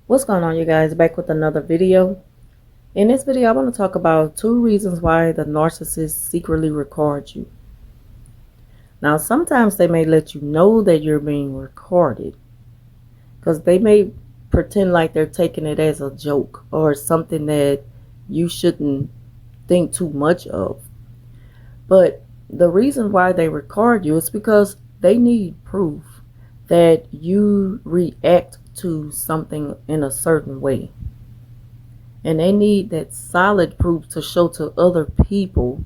What's going on, you guys? Back with another video. In this video, I want to talk about 2 reasons why the narcissist secretly records you. Now, sometimes they may let you know that you're being recorded because they may pretend like they're taking it as a joke or something that you shouldn't think too much of. But the reason why they record you is because they need proof that you react to something in a certain way. And they need that solid proof to show to other people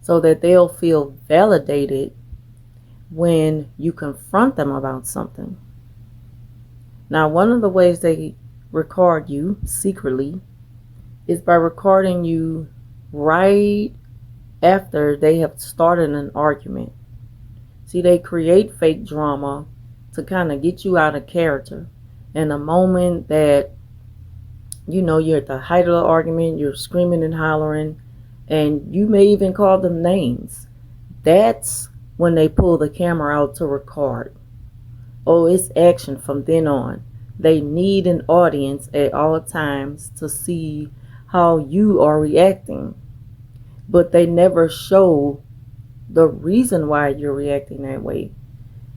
so that they'll feel validated when you confront them about something. Now, one of the ways they record you secretly is by recording you right after they have started an argument. See, they create fake drama to kind of get you out of character. In a moment that you're at the height of the argument, you're screaming and hollering, and you may even call them names. That's when they pull the camera out to record. Oh, it's action from then on. They need an audience at all times to see how you are reacting. But they never show the reason why you're reacting that way.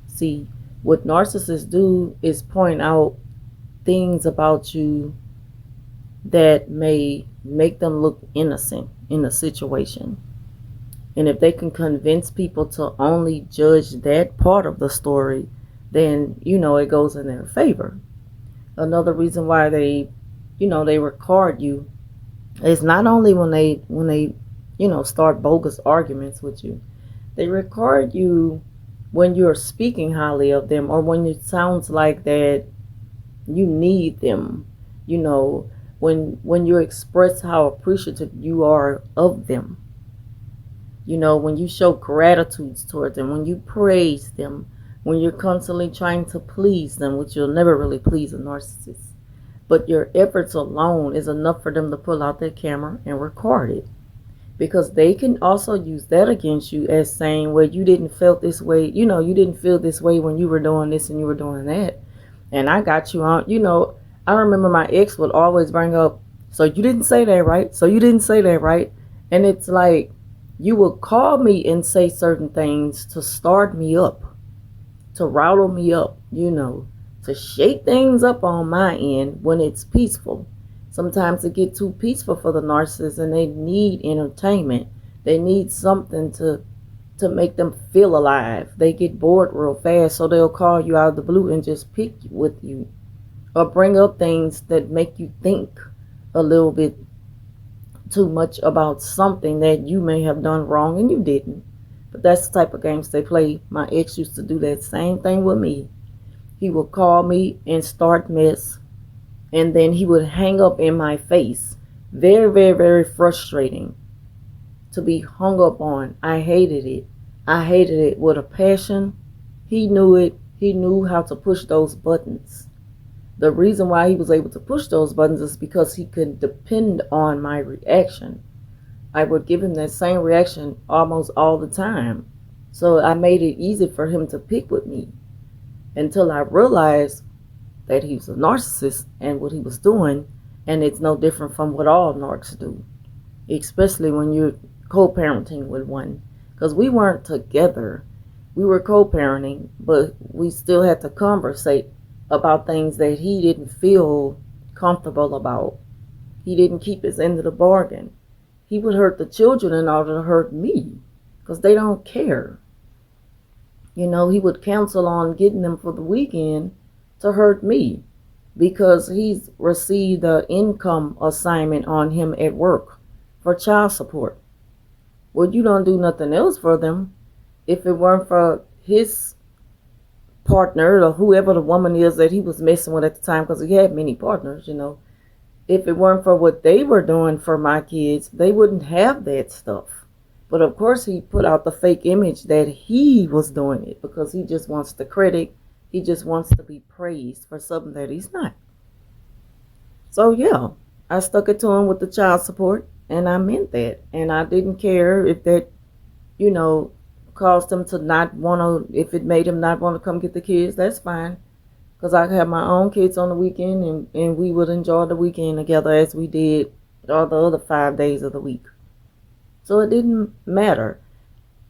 See, what narcissists do is point out things about you that may make them look innocent in a situation. And if they can convince people to only judge that part of the story, then it goes in their favor. Another reason why they record you is not only when they start bogus arguments with you. They record you when you're speaking highly of them, or when it sounds like that you need them, when you express how appreciative you are of them, when you show gratitude towards them, when you praise them, when you're constantly trying to please them, which you'll never really please a narcissist. But your efforts alone is enough for them to pull out their camera and record it. Because they can also use that against you as saying, well, you didn't feel this way, you didn't feel this way when you were doing this and you were doing that. And I got you on, I remember my ex would always bring up, so you didn't say that, right? So you didn't say that, right? And it's like, you would call me and say certain things to start me up, to rattle me up, to shake things up on my end when it's peaceful. Sometimes it gets too peaceful for the narcissist and they need entertainment. They need something to make them feel alive. They get bored real fast, so they'll call you out of the blue and just pick with you, or bring up things that make you think a little bit too much about something that you may have done wrong and you didn't. But that's the type of games they play. My ex used to do that same thing with me. He would call me and start mess, and then he would hang up in my face. Very, very, very frustrating to be hung up on. I hated it. I hated it with a passion. He knew it. He knew how to push those buttons. The reason why he was able to push those buttons is because he could depend on my reaction. I would give him that same reaction almost all the time. So I made it easy for him to pick with me, until I realized that he was a narcissist and what he was doing, and it's no different from what all narcs do, especially when you're co-parenting with one. Because we weren't together. We were co-parenting, but we still had to conversate about things that he didn't feel comfortable about. He didn't keep his end of the bargain. He would hurt the children in order to hurt me, because they don't care. He would cancel on getting them for the weekend to hurt me, because he's received an income assignment on him at work for child support. Well, you don't do nothing else for them. If it weren't for his partner, or whoever the woman is that he was messing with at the time, because he had many partners, if it weren't for what they were doing for my kids, they wouldn't have that stuff. But of course, he put out the fake image that he was doing it because he just wants the credit. He just wants to be praised for something that he's not. So yeah, I stuck it to him with the child support, and I meant that. And I didn't care if that, caused him to not want to, if it made him not want to come get the kids, that's fine. because I had my own kids on the weekend, and we would enjoy the weekend together as we did all the other 5 days of the week. So it didn't matter.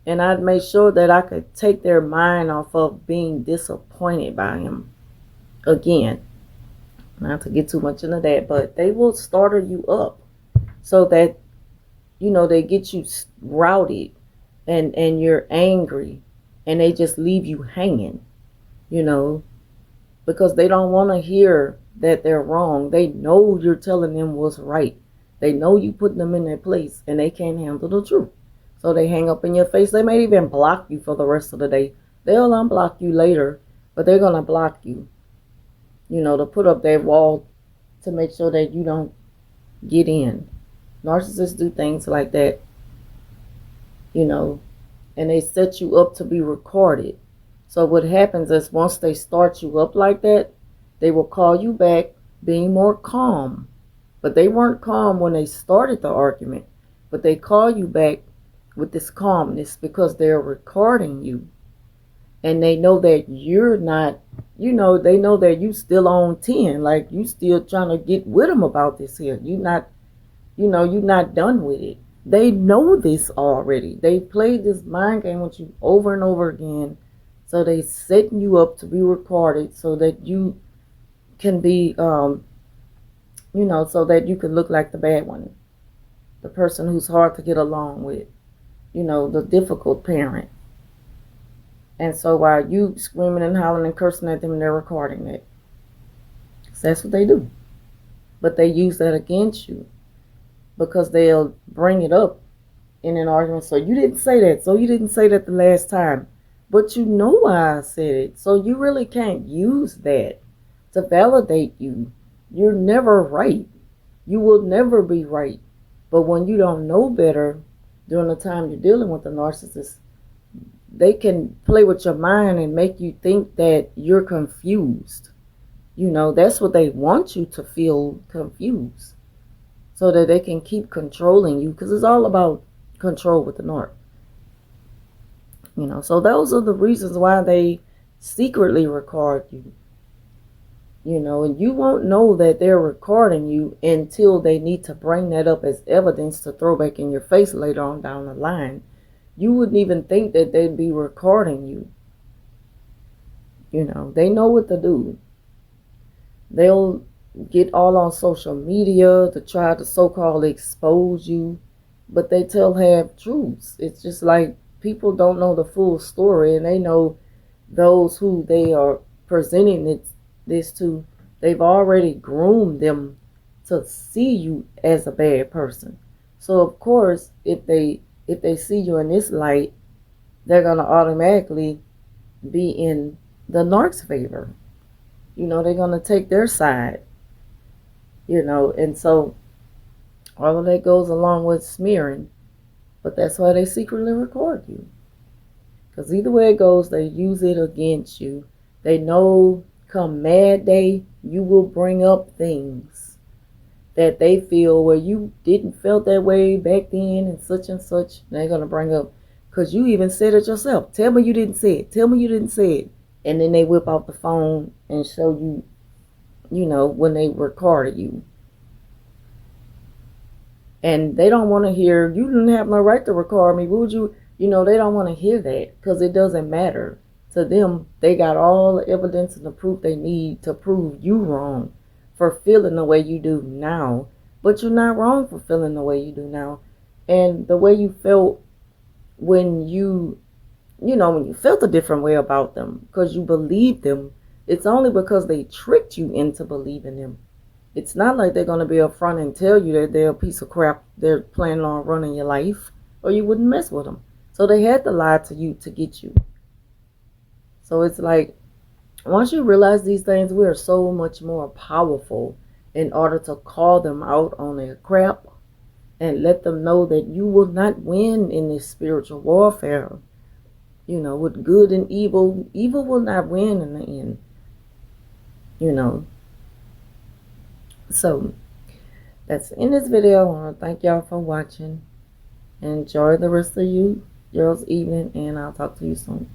And I'd make sure that I could take their mind off of being disappointed by him again. Not to get too much into that, but they will startle you up so that, they get you routed, and you're angry, and they just leave you hanging, because they don't want to hear that they're wrong. They know you're telling them what's right. They know you putting them in their place, and they can't handle the truth. So they hang up in your face. They may even block you for the rest of the day. They'll unblock you later, but they're going to block you, to put up that wall to make sure that you don't get in. Narcissists do things like that, and they set you up to be recorded. So what happens is once they start you up like that, they will call you back being more calm. But they weren't calm when they started the argument, but they call you back with this calmness because they're recording you. And they know that you're not, they know that you still on 10, like you still trying to get with them about this here. You're not done with it. They know this already. They played this mind game with you over and over again. So they setting you up to be recorded so that you can be, so that you can look like the bad one, the person who's hard to get along with, the difficult parent. And so while you screaming and hollering and cursing at them, they're recording it. So that's what they do. But they use that against you because they'll bring it up in an argument. So you didn't say that. So you didn't say that the last time. But you know why I said it. So you really can't use that to validate you. You're never right. You will never be right. But when you don't know better during the time you're dealing with a narcissist, they can play with your mind and make you think that you're confused. That's what they want you to feel, confused, so that they can keep controlling you, because it's all about control with the narc. So those are the reasons why they secretly record you. And you won't know that they're recording you until they need to bring that up as evidence to throw back in your face later on down the line. You wouldn't even think that they'd be recording you. They know what to do. They'll get all on social media to try to so-called expose you, but they tell half truths. It's just like people don't know the full story, and they know those who they are presenting this to, they've already groomed them to see you as a bad person. So of course, if they see you in this light, they're going to automatically be in the narc's favor. They're going to take their side. And so all of that goes along with smearing. But that's why they secretly record you. Because either way it goes, they use it against you. They know come mad day, you will bring up things that they feel where you didn't feel that way back then and such. They're going to bring up, because you even said it yourself. Tell me you didn't say it. Tell me you didn't say it. And then they whip out the phone and show you, when they recorded you. And they don't want to hear, you didn't have no right to record me. Would you? They don't want to hear that, because it doesn't matter. To them, they got all the evidence and the proof they need to prove you wrong for feeling the way you do now. But you're not wrong for feeling the way you do now. And the way you felt when when you felt a different way about them, because you believed them, it's only because they tricked you into believing them. It's not like they're going to be upfront and tell you that they're a piece of crap, they're planning on running your life, or you wouldn't mess with them. So they had to lie to you to get you. So it's like, once you realize these things, we are so much more powerful in order to call them out on their crap and let them know that you will not win in this spiritual warfare. With good and evil, evil will not win in the end. So that's in this video. I want to thank y'all for watching. Enjoy the rest of y'all's evening, and I'll talk to you soon.